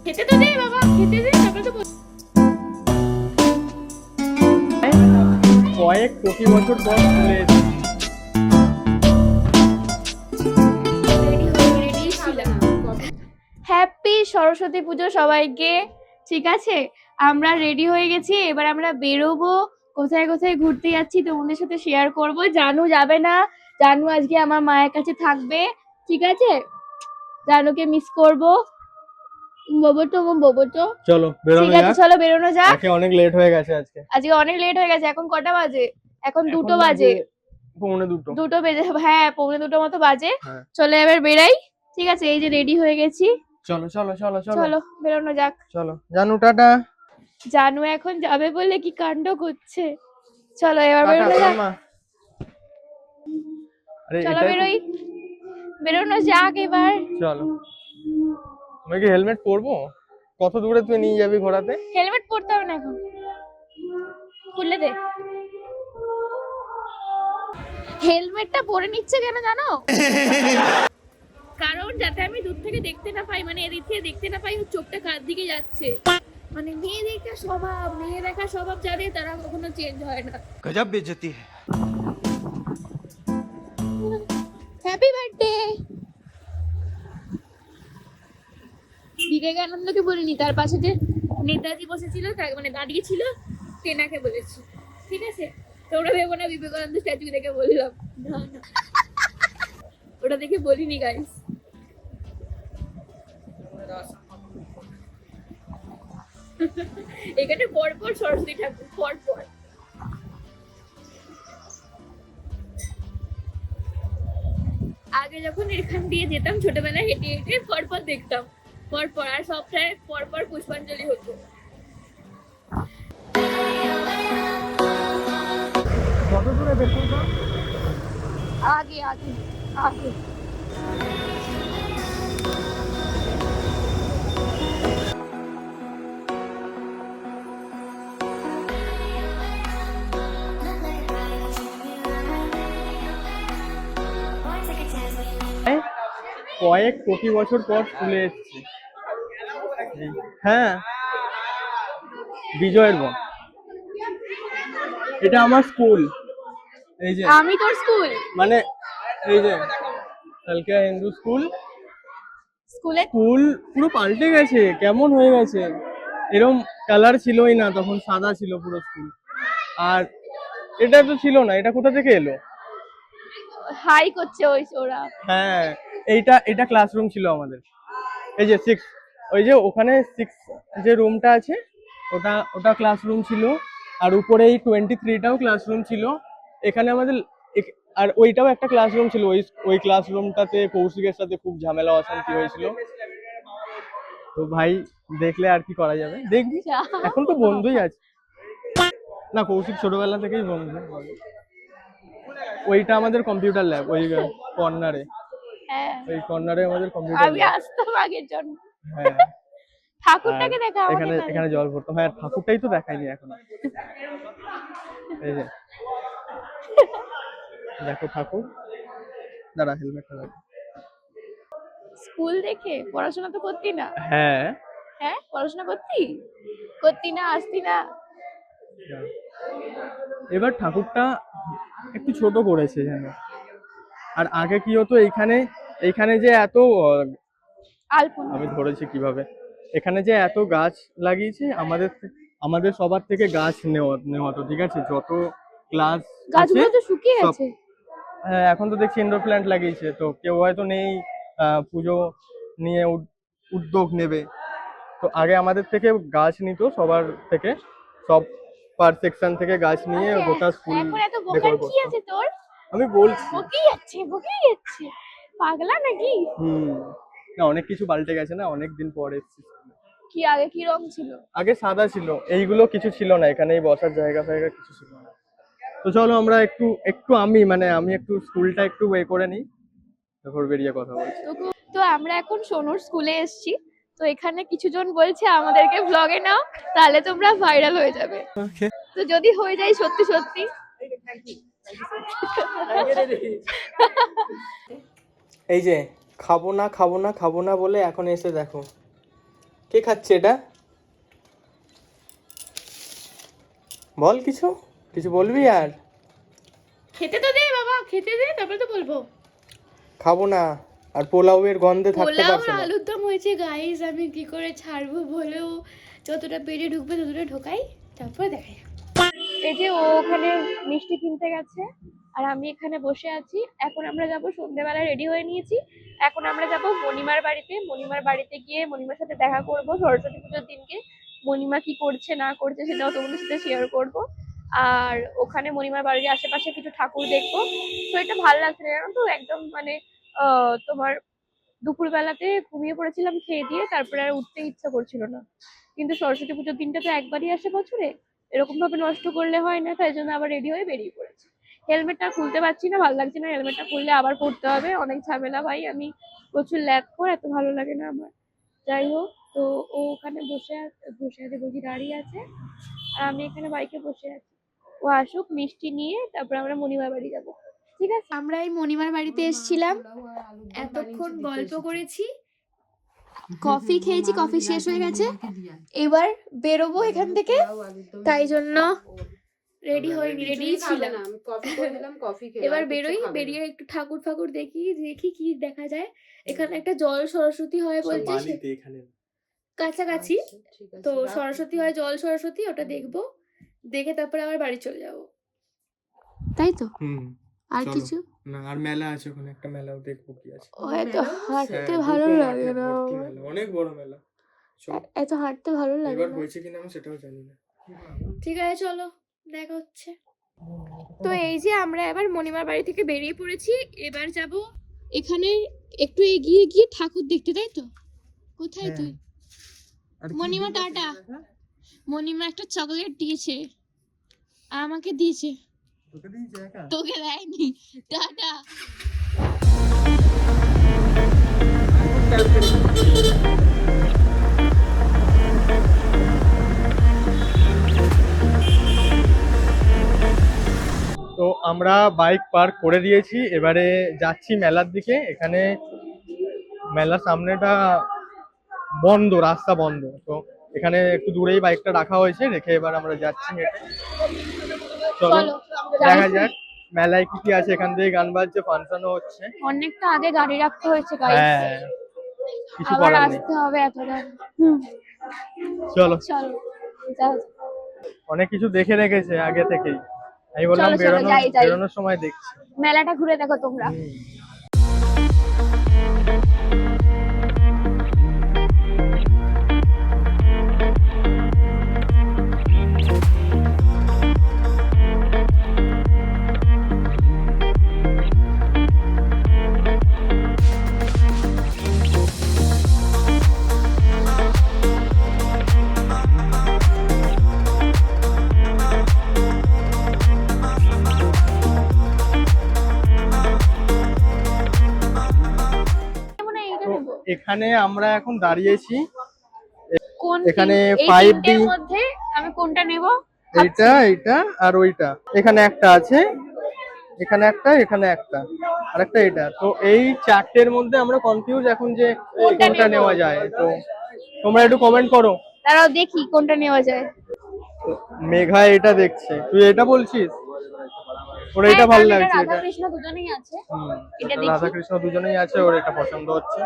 খেতে তো দে বাবা, খেতে দে, তারপরে তো কয়েক কোটি বছর পর স্কুলে হ্যাপি সরস্বতী পুজো সবাইকে। ঠিক আছে, আমরা রেডি হয়ে গেছি, এবার আমরা বেরোবো। কোথায় কোথায় ঘুরতে যাচ্ছি তোমাদের সাথে শেয়ার করব। জানু যাবে না, জানু আজকে আমার মায়ের কাছে থাকবে। ঠিক আছে, জানুকে মিস করব। বোবটো চলো বেরোনো ঠিক আছে, যাক। চলো বেরোনো যাক। অনেক লেট হয়ে গেছে আজকে। আজকে অনেক লেট হয়ে গেছে। এখন কটা বাজে? এখন 2টো বাজে। পৌনে 2টো। 2টো বেজে, হ্যাঁ 2:45 মতো বাজে। হ্যাঁ। চলো এবার বেরাই। ঠিক আছে, এই যে রেডি হয়ে গেছি। চলো চলো চলো চলো চলো বেরোনো যাক। চলো জানু টাটা। জানু এখন যাবে বলে কি কাণ্ড করছে। চলো এবার টাটা বেরোনো যাক। মা। আরে চলো এটাই তো। বেরোই, বেরোনো যাক এবার। চলো। আমি কি হেলমেট পরবো? কত দূরে তুই নিয়ে যাবি ঘোরাতে? হেলমেট পরতে হবে না এখন, খুলে দে। হেলমেটটা পরে নিচ্ছে কেন জানো? কারণ যাতে আমি দূর থেকে দেখতে না পাই, মানে এদিক থেকে দেখতে না পাই ওর চোখটা কার দিকে যাচ্ছে। মানে মেয়ে দেখা স্বভাব জানে, তারা কখনো চেঞ্জ হয় না। गजब बेइज्जती है। Happy birthday. বিবেকানন্দকে বলিনি, তার পাশে যে নেতাজি বসেছিল, মানে দাঁড়িয়ে ছিল, তেনাকে বলেছি। ঠিক আছে, তোমরা ভেবো না বিবেকানন্দ স্ট্যাচু দেখে বললাম, না না, ওটা দেখে বলিনি গাইস। এখানে পরপর সরস্বতী ঠাকুর, পরপর। আগে যখন এখান দিয়ে যেতাম ছোটবেলায়, হেঁটে হেঁটে পরপর দেখতাম, পরপর, আর সবটাই পরপর পুষ্পাঞ্জলি হতো। কত দূরে দেখুন তো? আগে আগে আগে। কয়েক কোটি বছর পর স্কুলে এসেছি। হ্যাঁ, বিজয়ের বোন। এটা আমার স্কুল। এই যে আমি তোর স্কুল? মানে এই যে কালকে হিন্দু স্কুল। স্কুলে স্কুল পুরো পাল্টে গেছে, কেমন হয়ে গেছে। এরকম কালার ছিলই না তখন, সাদা ছিল পুরো স্কুল। আর এটা তো ছিল না, এটা কোথা থেকে এলো? হাই করছে ওরা। হ্যাঁ, এইটা এটা ক্লাসরুম ছিল আমাদের। এই যে 6, ওই যে ওখানে 6 যে রুমটা আছে, ওটা ওটা ক্লাসরুম ছিল। আর উপরে এই 23টাও ক্লাসরুম ছিল। এখানে আমাদের আর ওইটাও একটা ক্লাসরুম ছিল। ওই ক্লাসরুমটাতে কৌশিকের সাথে খুব ঝামেলা অশান্তি হয়েছিল। তো ভাই, দেখলে আর কি করা যাবে, দেখবি। এখন তো বন্ধুই আছে না, কৌশিক ছোটবেলা থেকেই বন্ধু। ওইটা আমাদের কম্পিউটার ল্যাব, ওই কর্নারে। হ্যাঁ, ওই কর্নারে আমাদের কম্পিউটার আমি ল্যাব। আসতাম আগের জন্য। হ্যাঁ। আর ঠাকুরটাকে দেখা আমাকে এখানে না এখানে দেখে। জল ভরতো। হ্যাঁ, ঠাকুরটাই তো দেখাইনি এখনো। এই যে দেখো ঠাকুর। দাঁড়া, হেলমেটটা রাখ। স্কুল দেখে পড়াশোনা তো করতি না? হ্যাঁ। হ্যাঁ, পড়াশোনা করতি? করতি না, আসতি না? এবার ঠাকুরটা একটু ছোট করেছে যেন। আর আগে কি হতো, এইখানে এইখানে যে এত আলপনা। আমি ধরেছি কিভাবে, এখানে যে এত গাছ লাগিয়েছে, আমাদের সবার থেকে গাছ নেওয়াতো। ঠিক আছে, যত ক্লাস আছে গাছগুলো তো শুকিয়ে সব। গেছে। হ্যাঁ, এখন তো দেখছি ইনডোর প্ল্যান্ট লাগিয়েছে, তো কেউ হয়তো নেই পুজো নিয়ে উদ্যোগ নেবে। তো আগে আমাদের থেকে গাছ নিত, সবার থেকে, সব পার সেকশন থেকে গাছ নিয়ে আচ্ছা, গোটা স্কুল এখন এত বোকার ডেকোর কি করতো। আছে তোর? আমি বলছি। বকেই যাচ্ছে, পাগলা নাকি? না, অনেক কিছু পাল্টে গেছে না, অনেক দিন পরে এসেছি। কি আগে কি রং ছিল? আগে সাদা ছিল, এইগুলো কিছু ছিল না, এখানে এই বসার জায়গা ফায়গা কিছু ছিল না। তো চলো আমরা একটু একটু আমি একটু স্কুলটা একটু করে নিই, তারপর বেরিয়ে কথা বলছি। তো আমরা এখন সোনুর স্কুলে এসেছি। তো এখানে কিছু জন বলছে আমাদেরকে ব্লগে নাও, তাহলে তোমরা ভাইরাল হয়ে যাবে। তো যদি হয়ে যায় সত্যি সত্যি, এই যে খাবো না খাবো না খাবো না বলে এখন এসে দেখো কে খাচ্ছে এটা? বল কিছু, কিছু বলবি আর? খেতে তো দে বাবা, খেতে দে, তারপরে তো বলবো। খাবো না, আর পোলাওয়ের গন্ধে থাকতে পোলাও পারছি আর না। আলুর দম হয়েছে গাইস, আমি কি করে ছাড়বো বলেও, যতটা পেটে ঢুকবে ততটা ঢোকাই, তারপর দেখা যাবে। এই যে ও ওখানে মিষ্টি কিনতে গেছে আর আমি এখানে বসে আছি। এখন আমরা যাব, সন্ধ্যেবেলা রেডি হয়ে নিয়েছি, এখন আমরা যাব মণিমার বাড়িতে। মণিমার বাড়িতে গিয়ে মণিমার সাথে দেখা করব সরস্বতী পুজোর দিনকে। মণিমা কি করছে না করছে সেটাও তোমাদের সাথে শেয়ার করব। আর ওখানে মণিমার বাড়ির আশেপাশে কিছু ঠাকুর দেখবো। তো এটা ভালো লাগছে না, জানো তো, একদম মানে তোমার দুপুরবেলাতে ঘুমিয়ে পড়েছিলাম খেয়ে দিয়ে, তারপরে আর উঠতে ইচ্ছা করছিল না। কিন্তু সরস্বতী পুজোর দিনটা তো একবারই আসে বছরে, এরকম ভাবে নষ্ট করলে হয় না, তাই জন্য আবার রেডি হয়ে বেরিয়ে পড়েছি। হেলমেটটা খুলতে পারছি না, ভালো লাগছে না, হেলমেটটা খুললে আবার পড়তে হবে, অনেক ঝামেলা ভাই, আমি প্রচুর ল্যাগ করে, এত ভালো লাগে না আমার। যাই হোক, তো ও ওখানে বসে আছে বলছি, দাঁড়িয়ে আছে, আর আমি এখানে বাইকে বসে আছি। ও আসুক, মিষ্টি নিয়ে তারপর আমরা মণিমার বাড়ি যাব। ঠিক আছে, আমরা এই মণিমার বাড়িতে এসেছিলাম, এতক্ষণ গল্প করেছি, কফি খেয়েছি, কফি শেষ হয়ে গেছে, এবার বেরোবো এখান থেকে, তাই জন্য রেডি হয়নি, রেডি ছিলাম। এবার বেরোই, বেরিয়ে একটু ঠাকুর ফাকুর দেখি, দেখি কি দেখা যায়। এখানে একটা জল সরস্বতী হয় বলছে, কাছাকাছি, তো সরস্বতী হয়, জল সরস্বতী, ওটা দেখবো, দেখে তারপরে আবার বাড়ি চলে যাব, তাই তো। আর চলো। কিছু না, আর মেলা আছে ওখানে, একটা মেলাও দেখবো কি আছে। এত হাঁটতে হ্যাঁ, ভালো দুটো লাগে মাঠে না ভর্তি আমার। মেলা, অনেক বড় মেলা। চল, এত হাঁটতে ভালো লাগে এবার না। হয়েছে কিনা আমি সেটাও জানি না। ঠিক আছে, চলো, দেখা হচ্ছে। তো এই যে আমরা এবার মণিমার বাড়ি থেকে বেরিয়ে পড়েছি, এবার যাব এখানে একটু এগিয়ে গিয়ে ঠাকুর দেখতে, তাই তো। কোথায় তুই? মণিমা টাটা। মণিমা একটা চকলেট দিয়েছে, আমাকে দিয়েছে, তোকে দিয়েছে একা? তোকে দেয়নি। টাটা। তো আমরা বাইক পার্ক করে দিয়েছি, এবারে যাচ্ছি মেলার দিকে। এখানে মেলার সামনেটা বন্ধ, রাস্তা বন্ধ, তো এখানে একটু দূরেই বাইকটা রাখা হয়েছে, রেখে এবার আমরা যাচ্ছি হেঁটে। চলো চলো, দেখা যাক মেলায় কি কি আছে। এখান থেকে গান বাজছে, ফাংশনও হচ্ছে। অনেকটা আগে গাড়ি রাখতে হয়েছে গাইস, হ্যাঁ, কিছু আবার করার নেই। আসতে হবে এতটা। চলো, চলো, যাও। অনেক কিছু দেখে রেখেছে আগে থেকেই, আমি বললাম চলো চলো, যাই যাই, বেরোনোর সময় দেখছি। মেলাটা ঘুরে দেখো তোমরা। মনে হয় এইটা তো নেবো। এখানে আমরা এখন দাঁড়িয়েছি, কোন এখানে এই 5D তিনটের মধ্যে আমি কোনটা নেব? এইটা আর ওইটা। এখানে একটা আছে, এখানে একটা, এখানে একটা, আর একটা এটা। তো এই চারটের মধ্যে আমরা কনফিউজ এখন যে কোনটা নেওয়া যায়। তো তোমরা একটু কমেন্ট করো। দাঁড়াও দেখি কোনটা নেওয়া যায়। তো মেঘা এটা দেখছে, তুই এটা বলছিস? ওর এটা হ্যাঁ, ভালো কারণ এটা লাগছে, রাধা এটা। কৃষ্ণ দুজনেই আছে, এটা এটা দেখি। রাধা কৃষ্ণ দুজনেই আছে, ওর এটা পছন্দ হচ্ছে।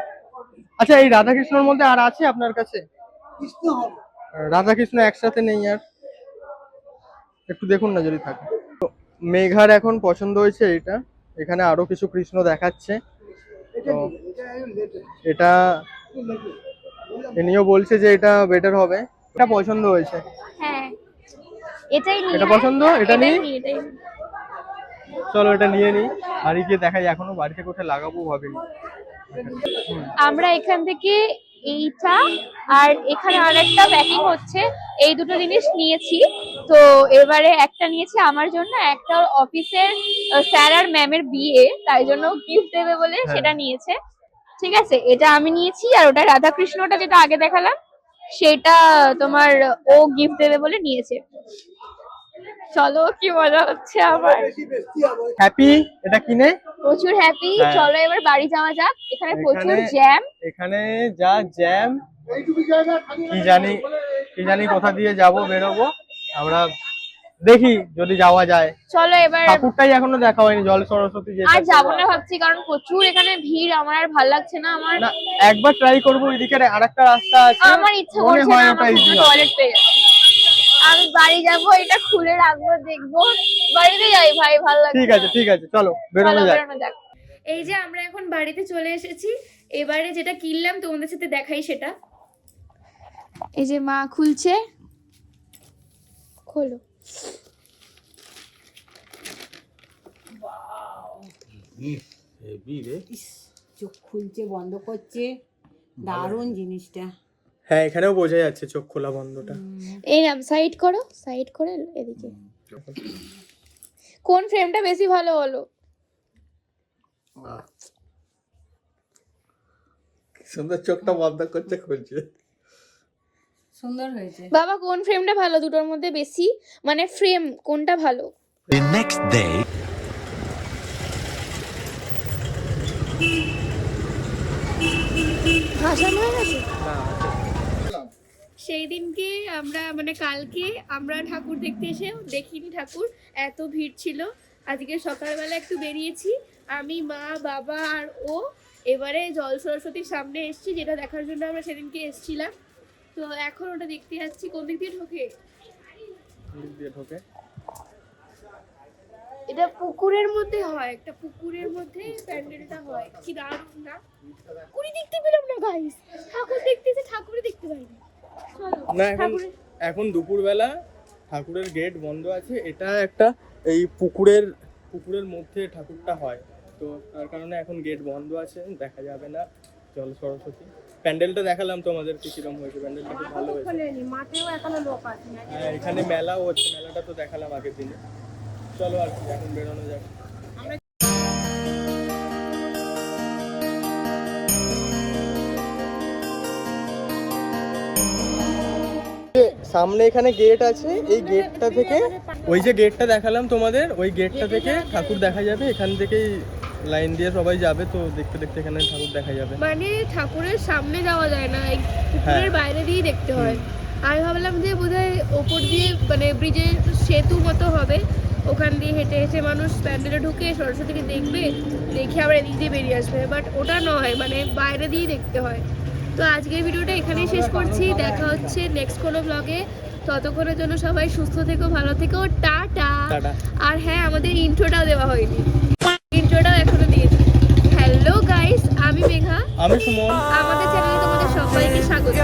আচ্ছা, এই রাধা কৃষ্ণর মধ্যে আর আছে আপনার কাছে? রাধা কৃষ্ণ একসাথে নেই, আর একটু দেখুন না যদি থাকে। তো মেঘার এখন পছন্দ হয়েছে এইটা, এখানে আরো কিছু কৃষ্ণ দেখাচ্ছে। তো এটা ইনিও বলছে যে এটা বেটার হবে, এটা পছন্দ হয়েছে। হ্যাঁ, এটাই নি। এটা হ্যাঁ, পছন্দ, এটা এটাই নিই। নি, এটাই নি। চলো এটা নিয়ে নিই, বাড়ি গিয়ে দেখাই, এখনো বাড়িতে কোথায় লাগাবো ভাবিনি। আমরা এখান থেকে এইটা আর এখানে আরেকটা প্যাকিং হচ্ছে, এই দুটো জিনিস নিয়েছি। তো এবারে একটা নিয়েছি আমার জন্য, একটা অফিসের স্যার আর ম্যামের বিয়ে, তাই জন্য গিফট দেবে বলে সেটা নিয়েছে। ঠিক আছে, এটা আমি নিয়েছি, আর ওটা রাধাকৃষ্ণটা যেটা আগে দেখালাম সেটা তোমার ও গিফট দেবে বলে নিয়েছে। চলো কি মজা হচ্ছে আমার, হ্যাপি এটা কিনে। প্রচুর হ্যাপি। হ্যাঁ। চলো এবার বাড়ি যাওয়া যাক, এখানে প্রচুর এখানে- জ্যাম। এখানে যা জ্যাম, কি জানি কোথা দিয়ে যাব, বেরোবো আমরা, দেখি যদি যাওয়া যায়। চলো এবার ঠাকুরটাই এখনো দেখা হয়নি, জল সরস্বতী আর যেটা। যাবো না ভাবছি, কারণ প্রচুর এখানে ভিড়, আমার আর ভাল লাগছে না। আমার না, একবার ট্রাই করবো, এদিকে আরেকটা রাস্তা আছে, আমার ইচ্ছে মনে করছে হয় না, ওটা আমার easy হবে। টয়লেট পেয়ে যাচ্ছে। আমি বাড়ি যাবো, এটা খুলে রাখবো, দেখবো। বাড়িতে যাই ভাই, ভালো লাগছে। ঠিক আছে চলো বেরোনো চলো যাক। বেরোনো যাক। এই যে আমরা এখন বাড়িতে চলে এসেছি, এবারে যেটা কিনলাম তোমাদের সাথে দেখাই সেটা। এই যে মা খুলছে, খোলো। চোখ খুলছে বন্ধ করছে, দারুণ জিনিসটা। হ্যাঁ, এখানেও বোঝা যাচ্ছে চোখ খোলা বন্ধটা। এই নাম সাইড করো, সাইড করে এদিকে। কোন ফ্রেমটা বেশি ভালো হলো? সুন্দর, চোখটা বন্ধ করছে, খুলছে। সুন্দর হয়েছে। বাবা কোন ফ্রেমটা ভালো দুটোর মধ্যে বেশি, মানে ফ্রেম কোনটা ভালো? The next day. ভাসানো হয়ে গেছে। সেই দিনকে আমরা মানে কালকে আমরা ঠাকুর দেখতে এসে দেখিনি ঠাকুর, এত ভিড় ছিল। আজকে সকালবেলা একটু বেরিয়েছি আমি, মা, বাবা আর ও। এবারে জল সরস্বতীর সামনে এসেছি, যেটা দেখার জন্য আমরা সেদিনকে এসেছিলাম। তো এখন ওটা দেখতে যাচ্ছি। কোন দিক দিয়ে ঢোকে? এটা পুকুরের মধ্যে হয়, একটা পুকুরের মধ্যে প্যান্ডেলটা হয়। কি দারুণ না? পুকুরই দেখতে পেলাম না গাইস, ঠাকুর দেখতেছে, ঠাকুরই দেখতে পাইনি। না, এখন দুপুরবেলা ঠাকুরের গেট বন্ধ আছে। এটা একটা এই পুকুরের মধ্যে ঠাকুরটা হয়, তো তার কারণে এখন গেট বন্ধ আছে, দেখা যাবে না জল সরস্বতী। প্যান্ডেলটা দেখালাম তোমাদেরকে, কিরকম হয়েছে প্যান্ডেলটা, খুব ভালো হয়েছে। মাঠেও এখনো লোক আছে। হ্যাঁ, এখানে মেলাও হচ্ছে, মেলাটা তো দেখালাম আগের দিনে। চলো আর কি, এখন বেরোনো যাক। সামনে এখানে গেট আছে, এই গেটটা থেকে, ওই যে গেটটা দেখালাম তোমাদের, ওই গেটটা থেকে ঠাকুর দেখা যাবে। এখান থেকেই লাইন দিয়ে সবাই যাবে, তো দেখতে দেখতে এখানে ঠাকুর দেখা যাবে। মানে ঠাকুরের সামনে যাওয়া যায় না, এই পুকুরের বাইরে দিয়েই দেখতে হয়। আমি ভাবলাম যে বোধহয় ওপর দিয়ে মানে ব্রিজের সেতু মতো হবে, ওখান দিয়ে হেঁটে হেঁটে মানুষ প্যান্ডেলে ঢুকে সরস্বতীকে দেখবে, দেখে আবার এদিক দিয়ে বেরিয়ে আসবে। বাট ওটা নয়, মানে বাইরে দিয়েই দেখতে হয়। তো আজকের ভিডিওটা এখানেই শেষ করছি, দেখা হচ্ছে নেক্সট কোনো ব্লগে। ততক্ষণের জন্য সবাই সুস্থ থেকো, ভালো থেকো, টাটা। আর হ্যাঁ, আমাদের ইন্ট্রোটাও দেওয়া হয়নি, ইন্ট্রোটাও এখনো দিয়েছি। হ্যালো গাইস, আমি মেঘা, আমি সুমন। আমাদের চ্যানেলে তোমাদের সবাইকে স্বাগত।